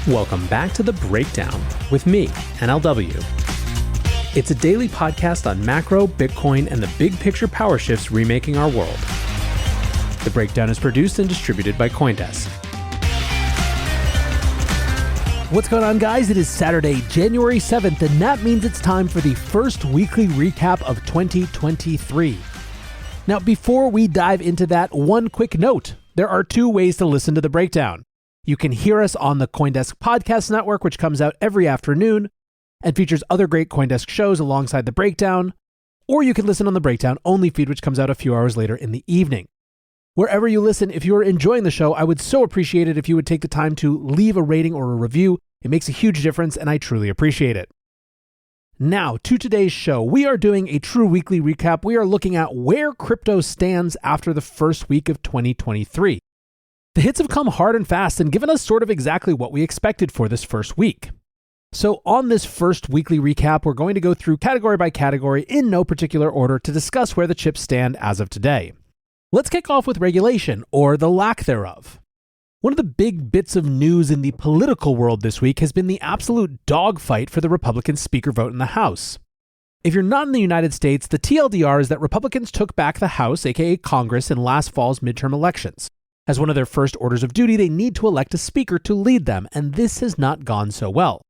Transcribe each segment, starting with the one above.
Welcome back to The Breakdown with me, NLW. It's a daily podcast on macro, Bitcoin, and the big picture power shifts remaking our world. The Breakdown is produced and distributed by CoinDesk. What's going on, guys? It is Saturday, January 7th, and that means it's time for the first weekly recap of 2023. Now, before we dive into that, one quick note. There are two ways to listen to The Breakdown. You can hear us on the CoinDesk Podcast Network, which comes out every afternoon and features other great CoinDesk shows alongside The Breakdown, or you can listen on the Breakdown only feed, which comes out a few hours later in the evening. Wherever you listen, if you're enjoying the show, I would so appreciate it if you would take the time to leave a rating or a review. It makes a huge difference, and I truly appreciate it. Now, to today's show, we are doing a true weekly recap. We are looking at where crypto stands after the first week of 2023. The hits have come hard and fast and given us sort of exactly what we expected for this first week. So on this first weekly recap, we're going to go through category by category in no particular order to discuss where the chips stand as of today. Let's kick off with regulation, or the lack thereof. One of the big bits of news in the political world this week has been the absolute dogfight for the Republican speaker vote in the House. If you're not in the United States, the TLDR is that Republicans took back the House, aka Congress, in last fall's midterm elections. As one of their first orders of duty, they need to elect a speaker to lead them, and this has not gone so well.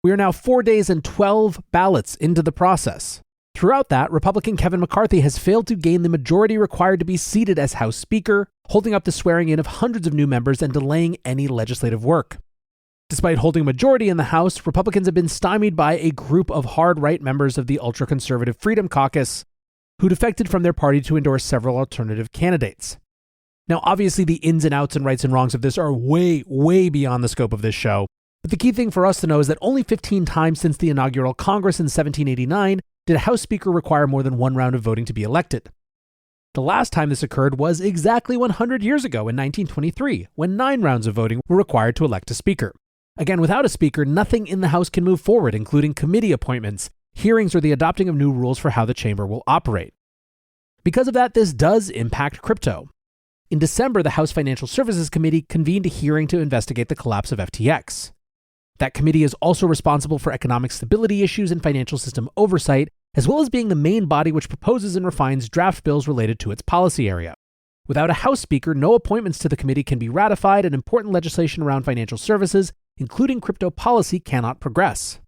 We are now 4 days and 12 ballots into the process. Throughout that, Republican Kevin McCarthy has failed to gain the majority required to be seated as House Speaker, holding up the swearing in of hundreds of new members and delaying any legislative work. Despite holding a majority in the House, Republicans have been stymied by a group of hard-right members of the ultra-conservative Freedom Caucus who defected from their party to endorse several alternative candidates. Now, obviously, the ins and outs and rights and wrongs of this are way, way beyond the scope of this show, but the key thing for us to know is that only 15 times since the inaugural Congress in 1789 did a House Speaker require more than one round of voting to be elected. The last time this occurred was exactly 100 years ago in 1923, when 9 rounds of voting were required to elect a Speaker. Again, without a Speaker, nothing in the House can move forward, including committee appointments, hearings, or the adopting of new rules for how the chamber will operate. Because of that, this does impact crypto. In December, the House Financial Services Committee convened a hearing to investigate the collapse of FTX. That committee is also responsible for economic stability issues and financial system oversight, as well as being the main body which proposes and refines draft bills related to its policy area. Without a House Speaker, no appointments to the committee can be ratified, and important legislation around financial services, including crypto policy, cannot progress.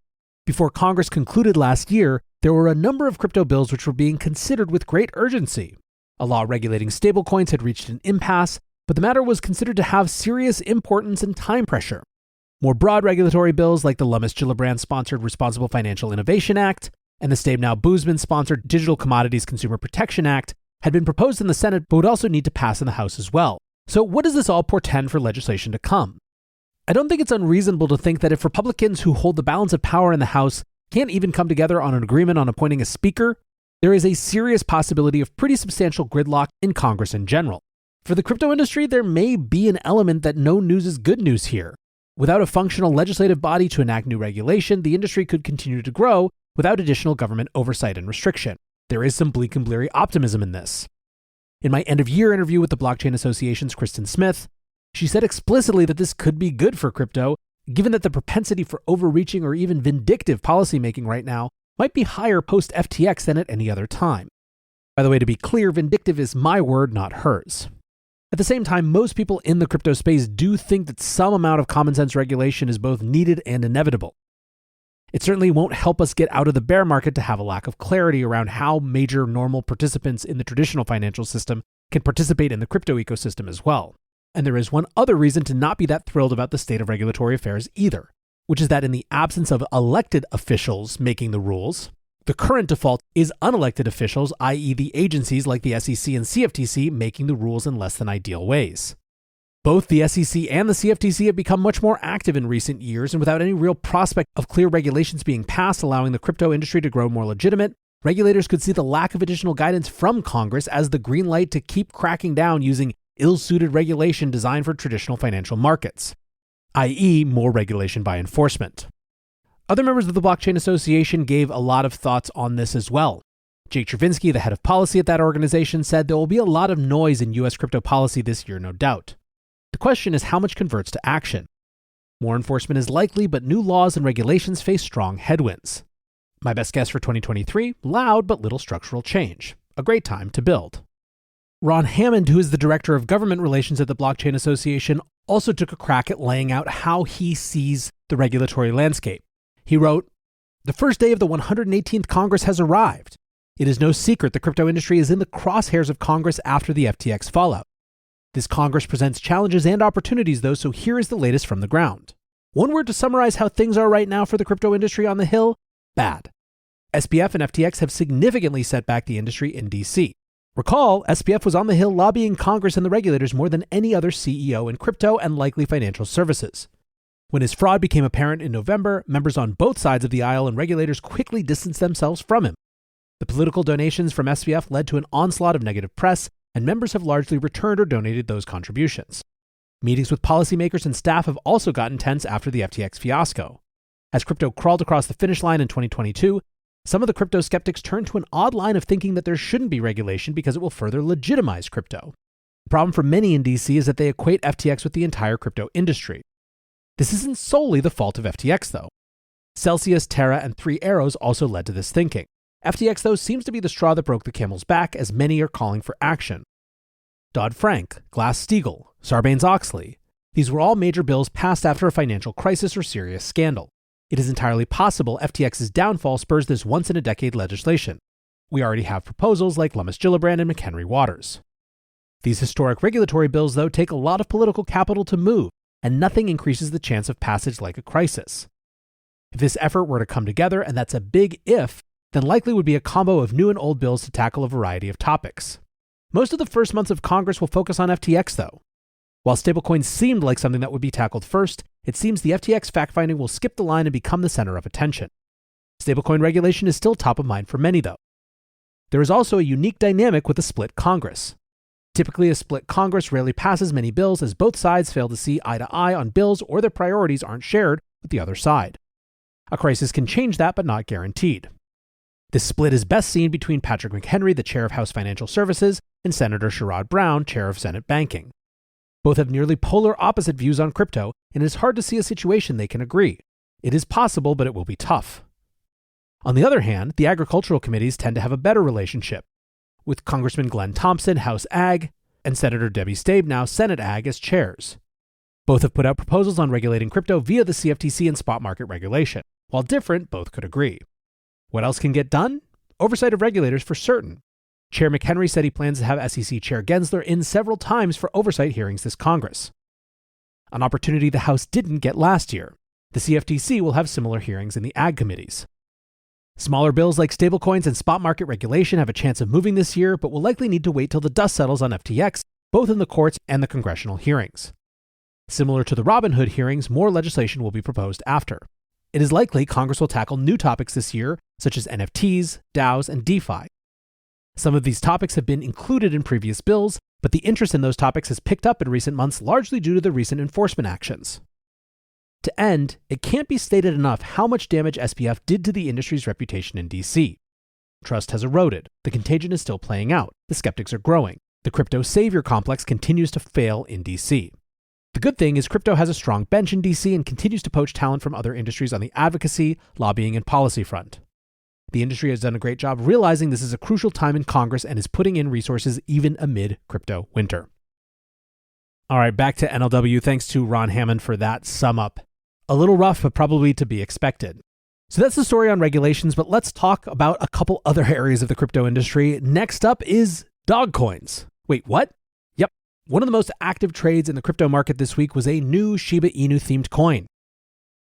Before Congress concluded last year, there were a number of crypto bills which were being considered with great urgency. A law regulating stablecoins had reached an impasse, but the matter was considered to have serious importance and time pressure. More broad regulatory bills like the Lummis-Gillibrand-sponsored Responsible Financial Innovation Act and the Stabenow-Boozman-sponsored Digital Commodities Consumer Protection Act had been proposed in the Senate but would also need to pass in the House as well. So what does this all portend for legislation to come? I don't think it's unreasonable to think that if Republicans who hold the balance of power in the House can't even come together on an agreement on appointing a speaker, there is a serious possibility of pretty substantial gridlock in Congress in general. For the crypto industry, there may be an element that no news is good news here. Without a functional legislative body to enact new regulation, the industry could continue to grow without additional government oversight and restriction. There is some bleak and bleary optimism in this. In my end-of-year interview with the Blockchain Association's Kristen Smith, she said explicitly that this could be good for crypto, given that the propensity for overreaching or even vindictive policymaking right now might be higher post-FTX than at any other time. By the way, to be clear, vindictive is my word, not hers. At the same time, most people in the crypto space do think that some amount of common sense regulation is both needed and inevitable. It certainly won't help us get out of the bear market to have a lack of clarity around how major normal participants in the traditional financial system can participate in the crypto ecosystem as well. And there is one other reason to not be that thrilled about the state of regulatory affairs either, which is that in the absence of elected officials making the rules, the current default is unelected officials, i.e. the agencies like the SEC and CFTC, making the rules in less than ideal ways. Both the SEC and the CFTC have become much more active in recent years, and without any real prospect of clear regulations being passed allowing the crypto industry to grow more legitimate, regulators could see the lack of additional guidance from Congress as the green light to keep cracking down using ill-suited regulation designed for traditional financial markets, i.e. more regulation by enforcement. Other members of the Blockchain Association gave a lot of thoughts on this as well. Jake Chervinsky, the head of policy at that organization, said there will be a lot of noise in U.S. crypto policy this year, no doubt. The question is how much converts to action. More enforcement is likely, but new laws and regulations face strong headwinds. My best guess for 2023, loud but little structural change. A great time to build. Ron Hammond, who is the Director of Government Relations at the Blockchain Association, also took a crack at laying out how he sees the regulatory landscape. He wrote, "The first day of the 118th Congress has arrived. It is no secret the crypto industry is in the crosshairs of Congress after the FTX fallout. This Congress presents challenges and opportunities, though, so here is the latest from the ground. One word to summarize how things are right now for the crypto industry on the Hill: bad. SBF and FTX have significantly set back the industry in D.C. Recall, SBF was on the Hill lobbying Congress and the regulators more than any other CEO in crypto and likely financial services. When his fraud became apparent in November, members on both sides of the aisle and regulators quickly distanced themselves from him. The political donations from SBF led to an onslaught of negative press, and members have largely returned or donated those contributions. Meetings with policymakers and staff have also gotten tense after the FTX fiasco. As crypto crawled across the finish line in 2022, some of the crypto skeptics turned to an odd line of thinking that there shouldn't be regulation because it will further legitimize crypto. The problem for many in DC is that they equate FTX with the entire crypto industry. This isn't solely the fault of FTX, though. Celsius, Terra, and Three Arrows also led to this thinking. FTX, though, seems to be the straw that broke the camel's back, as many are calling for action. Dodd-Frank, Glass-Steagall, Sarbanes-Oxley. These were all major bills passed after a financial crisis or serious scandal. It is entirely possible FTX's downfall spurs this once-in-a-decade legislation. We already have proposals like Lummis-Gillibrand and McHenry Waters. These historic regulatory bills, though, take a lot of political capital to move, and nothing increases the chance of passage like a crisis. If this effort were to come together, and that's a big if, then likely would be a combo of new and old bills to tackle a variety of topics. Most of the first months of Congress will focus on FTX, though. While stablecoins seemed like something that would be tackled first, it seems the FTX fact-finding will skip the line and become the center of attention. Stablecoin regulation is still top of mind for many, though. There is also a unique dynamic with a split Congress. Typically, a split Congress rarely passes many bills as both sides fail to see eye to eye on bills or their priorities aren't shared with the other side. A crisis can change that, but not guaranteed. This split is best seen between Patrick McHenry, the chair of House Financial Services, and Senator Sherrod Brown, chair of Senate Banking. Both have nearly polar opposite views on crypto, and it is hard to see a situation they can agree. It is possible, but it will be tough. On the other hand, the agricultural committees tend to have a better relationship, with Congressman Glenn Thompson, House Ag, and Senator Debbie Stabenow, Senate Ag, as chairs. Both have put out proposals on regulating crypto via the CFTC and spot market regulation. While different, both could agree. What else can get done? Oversight of regulators for certain. Chair McHenry said he plans to have SEC Chair Gensler in several times for oversight hearings this Congress. An opportunity the House didn't get last year. The CFTC will have similar hearings in the Ag committees. Smaller bills like stablecoins and spot market regulation have a chance of moving this year, but will likely need to wait till the dust settles on FTX, both in the courts and the congressional hearings. Similar to the Robinhood hearings, more legislation will be proposed after. It is likely Congress will tackle new topics this year, such as NFTs, DAOs, and DeFi. Some of these topics have been included in previous bills, but the interest in those topics has picked up in recent months largely due to the recent enforcement actions. To end, it can't be stated enough how much damage SBF did to the industry's reputation in DC. Trust has eroded, the contagion is still playing out, the skeptics are growing, the crypto savior complex continues to fail in DC. The good thing is crypto has a strong bench in DC and continues to poach talent from other industries on the advocacy, lobbying, and policy front. The industry has done a great job realizing this is a crucial time in Congress and is putting in resources even amid crypto winter. All right, back to NLW. Thanks to Ron Hammond for that sum up. A little rough, but probably to be expected. So that's the story on regulations, but let's talk about a couple other areas of the crypto industry. Next up is dog coins. Wait, what? Yep. One of the most active trades in the crypto market this week was a new Shiba Inu themed coin.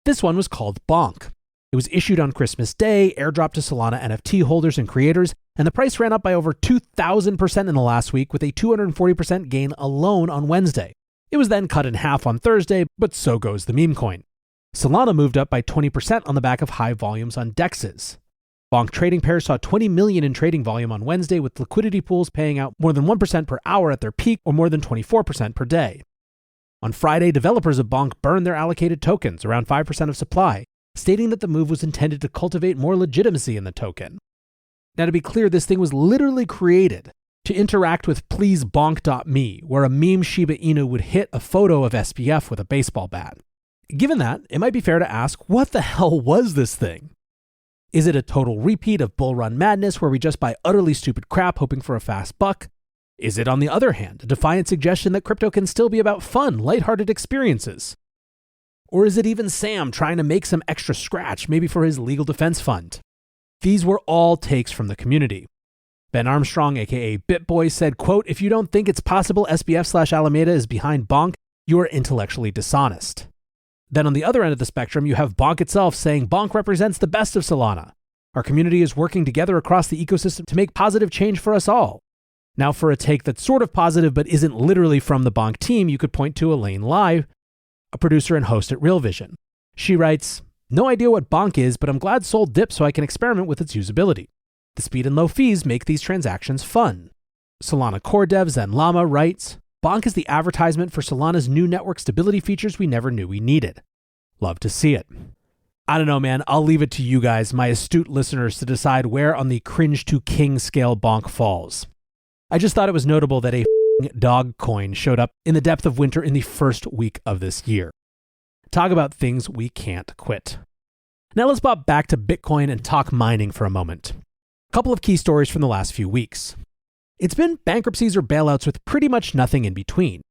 This one was called Bonk. It was issued on Christmas Day, airdropped to Solana NFT holders and creators, and the price ran up by over 2,000% in the last week, with a 240% gain alone on Wednesday. It was then cut in half on Thursday, but so goes the meme coin. Solana moved up by 20% on the back of high volumes on DEXs. Bonk trading pairs saw 20 million in trading volume on Wednesday, with liquidity pools paying out more than 1% per hour at their peak, or more than 24% per day. On Friday, developers of Bonk burned their allocated tokens, around 5% of supply, stating that the move was intended to cultivate more legitimacy in the token. Now, to be clear, this thing was literally created to interact with pleasebonk.me, where a meme Shiba Inu would hit a photo of SBF with a baseball bat. Given that, it might be fair to ask, what the hell was this thing? Is it a total repeat of bull run madness where we just buy utterly stupid crap hoping for a fast buck? Is it, on the other hand, a defiant suggestion that crypto can still be about fun, lighthearted experiences? Or is it even Sam trying to make some extra scratch, maybe for his legal defense fund? These were all takes from the community. Ben Armstrong, aka BitBoy, said, quote, "If you don't think it's possible SBF/Alameda is behind Bonk, you are intellectually dishonest." Then on the other end of the spectrum, you have Bonk itself saying Bonk represents the best of Solana. Our community is working together across the ecosystem to make positive change for us all. Now for a take that's sort of positive but isn't literally from the Bonk team, you could point to Elaine Lai, a producer and host at Real Vision. She writes, "No idea what Bonk is, but I'm glad Sol dipped so I can experiment with its usability. The speed and low fees make these transactions fun." Solana core dev Zen Llama writes, "Bonk is the advertisement for Solana's new network stability features we never knew we needed. Love to see it." I don't know, man. I'll leave it to you guys, my astute listeners, to decide where on the cringe to king scale Bonk falls. I just thought it was notable that a dog coin showed up in the depth of winter in the first week of this year. Talk about things we can't quit. Now let's pop back to Bitcoin and talk mining for a moment. A couple of key stories from the last few weeks. It's been bankruptcies or bailouts with pretty much nothing in between.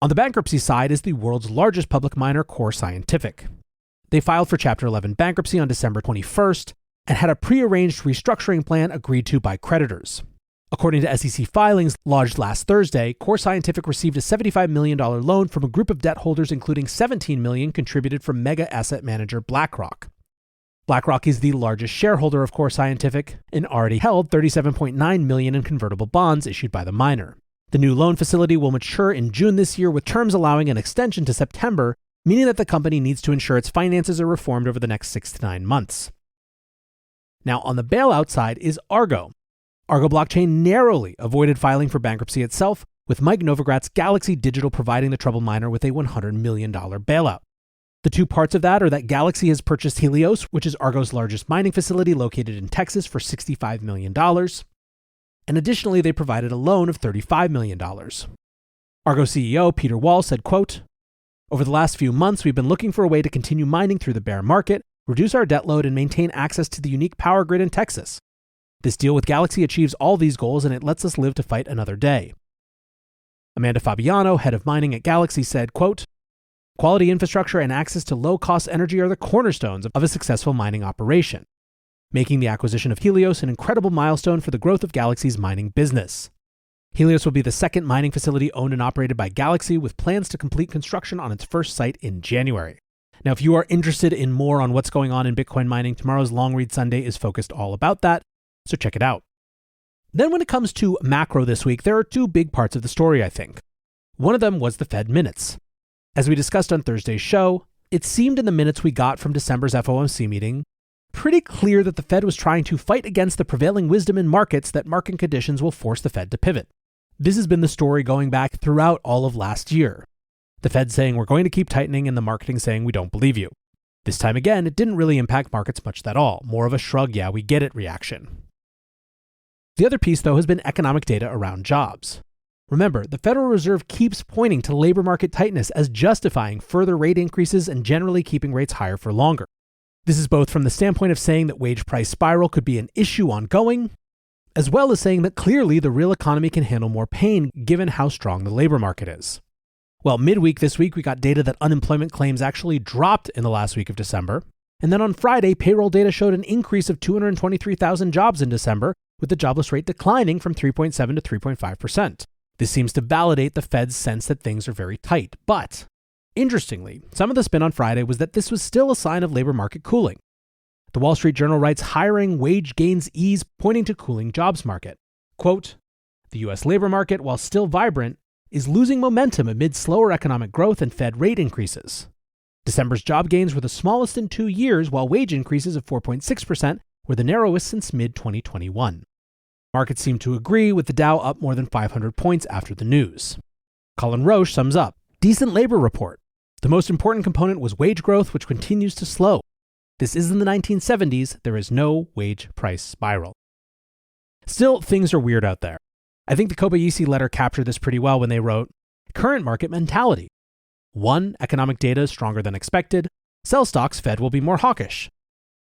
On the bankruptcy side is the world's largest public miner, Core Scientific. They filed for Chapter 11 bankruptcy on December 21st and had a prearranged restructuring plan agreed to by creditors. According to SEC filings lodged last Thursday, Core Scientific received a $75 million loan from a group of debt holders, including $17 million contributed from mega asset manager BlackRock. BlackRock is the largest shareholder of Core Scientific and already held $37.9 million in convertible bonds issued by the miner. The new loan facility will mature in June this year, with terms allowing an extension to September, meaning that the company needs to ensure its finances are reformed over the next 6 to 9 months. Now, on the bailout side is Argo. Argo Blockchain narrowly avoided filing for bankruptcy itself, with Mike Novogratz Galaxy Digital providing the troubled miner with a $100 million bailout. The two parts of that are that Galaxy has purchased Helios, which is Argo's largest mining facility located in Texas, for $65 million. And additionally, they provided a loan of $35 million. Argo CEO Peter Wall said, quote, "Over the last few months, we've been looking for a way to continue mining through the bear market, reduce our debt load, and maintain access to the unique power grid in Texas. This deal with Galaxy achieves all these goals, and it lets us live to fight another day." Amanda Fabiano, head of mining at Galaxy, said, quote, "Quality infrastructure and access to low-cost energy are the cornerstones of a successful mining operation, making the acquisition of Helios an incredible milestone for the growth of Galaxy's mining business. Helios will be the second mining facility owned and operated by Galaxy, with plans to complete construction on its first site in January." Now, if you are interested in more on what's going on in Bitcoin mining, tomorrow's Long Read Sunday is focused all about that, so check it out. Then when it comes to macro this week, there are two big parts of the story, I think. One of them was the Fed minutes. As we discussed on Thursday's show, it seemed in the minutes we got from December's FOMC meeting pretty clear that the Fed was trying to fight against the prevailing wisdom in markets that market conditions will force the Fed to pivot. This has been the story going back throughout all of last year. The Fed saying we're going to keep tightening and the marketing saying we don't believe you. This time again, it didn't really impact markets much at all. More of a shrug, yeah, we get it reaction. The other piece, though, has been economic data around jobs. Remember, the Federal Reserve keeps pointing to labor market tightness as justifying further rate increases and generally keeping rates higher for longer. This is both from the standpoint of saying that wage price spiral could be an issue ongoing, as well as saying that clearly the real economy can handle more pain given how strong the labor market is. Well, midweek this week, we got data that unemployment claims actually dropped in the last week of December. And then on Friday, payroll data showed an increase of 223,000 jobs in December, with the jobless rate declining from 3.7 to 3.5%. This seems to validate the Fed's sense that things are very tight. But, interestingly, some of the spin on Friday was that this was still a sign of labor market cooling. The Wall Street Journal writes hiring wage gains ease, pointing to cooling jobs market. Quote, "The U.S. labor market, while still vibrant, is losing momentum amid slower economic growth and Fed rate increases. December's job gains were the smallest in 2 years, while wage increases of 4.6% were the narrowest since mid-2021. Markets seem to agree, with the Dow up more than 500 points after the news." Colin Roche sums up, "Decent labor report. The most important component was wage growth, which continues to slow. This isn't the 1970s. There is no wage price spiral." Still, things are weird out there. I think the Kobayashi letter captured this pretty well when they wrote, "Current market mentality. 1. Economic data is stronger than expected. Sell stocks, Fed will be more hawkish.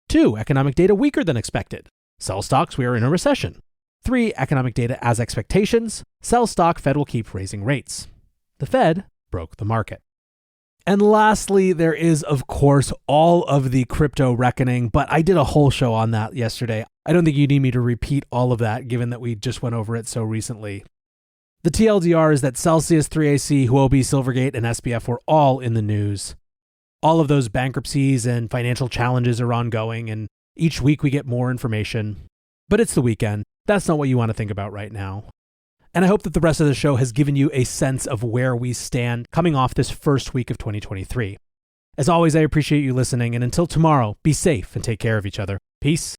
2. Economic data weaker than expected. Sell stocks, we are in a recession. 3. Economic data as expectations. Sell stock, Fed will keep raising rates. The Fed broke the market. And lastly, there is, of course, all of the crypto reckoning, but I did a whole show on that yesterday. I don't think you need me to repeat all of that, given that we just went over it so recently. The TLDR is that Celsius, 3AC, Huobi, Silvergate, and SBF were all in the news. All of those bankruptcies and financial challenges are ongoing, and each week we get more information. But it's the weekend. That's not what you want to think about right now. And I hope that the rest of the show has given you a sense of where we stand coming off this first week of 2023. As always, I appreciate you listening, and until tomorrow, be safe and take care of each other. Peace.